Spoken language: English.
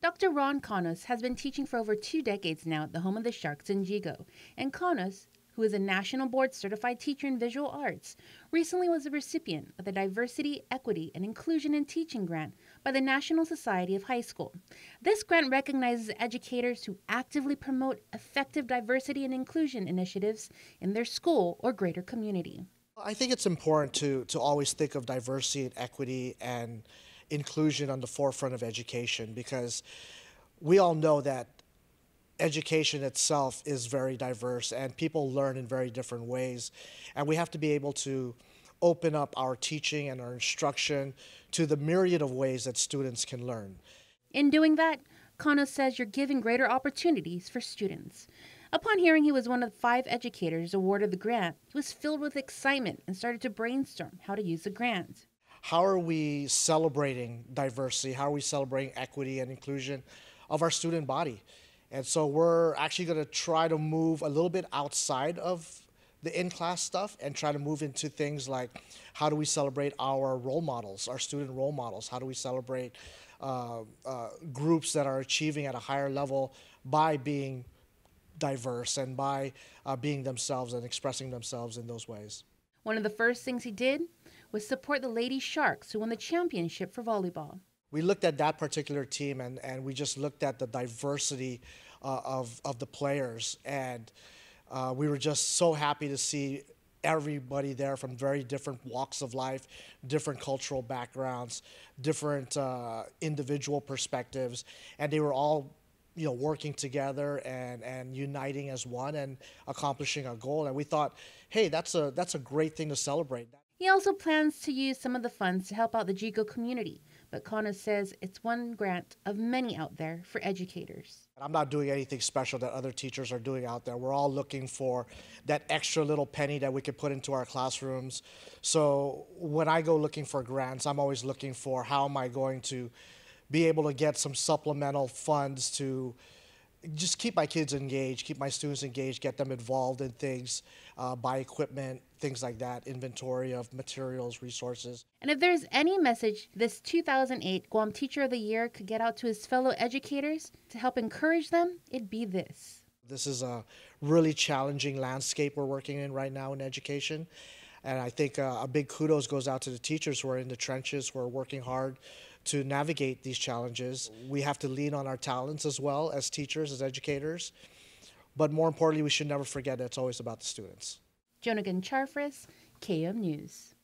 Dr. Ron Canos has been teaching for over 2 decades now at the home of the Sharks in Jigo, and Canos, who is a national board certified teacher in visual arts, recently was a recipient of the Diversity, Equity, and Inclusion in Teaching grant by the National Society of High School. This grant recognizes educators who actively promote effective diversity and inclusion initiatives in their school or greater community. I think it's important to always think of diversity and equity and inclusion on the forefront of education, because we all know that education itself is very diverse and people learn in very different ways. And we have to be able to open up our teaching and our instruction to the myriad of ways that students can learn. In doing that, Canos says you're giving greater opportunities for students. Upon hearing he was one of 5 educators awarded the grant, he was filled with excitement and started to brainstorm how to use the grant. How are we celebrating diversity? How are we celebrating equity and inclusion of our student body? And so we're actually going to try to move a little bit outside of the in-class stuff and try to move into things like, how do we celebrate our role models, our student role models? How do we celebrate groups that are achieving at a higher level by being diverse and by being themselves and expressing themselves in those ways? One of the first things he did was support the Lady Sharks, who won the championship for volleyball. We looked at that particular team and we just looked at the diversity of the players, and we were just so happy to see everybody there from very different walks of life, different cultural backgrounds, different individual perspectives, and they were all working together and uniting as one and accomplishing a goal. And we thought, hey, that's a great thing to celebrate. He also plans to use some of the funds to help out the Jigo community, but Canos says it's one grant of many out there for educators. I'm not doing anything special that other teachers are doing out there. We're all looking for that extra little penny that we could put into our classrooms. So when I go looking for grants, I'm always looking for, how am I going to be able to get some supplemental funds to just keep my kids engaged, keep my students engaged, get them involved in things, buy equipment, things like that, inventory of materials, resources. And if there's any message this 2008 Guam Teacher of the Year could get out to his fellow educators to help encourage them, it'd be this. This is a really challenging landscape we're working in right now in education. And I think a big kudos goes out to the teachers who are in the trenches, who are working hard to navigate these challenges. We have to lean on our talents as well as teachers, as educators. But more importantly, we should never forget that it's always about the students. Jonagan Charfris, KM News.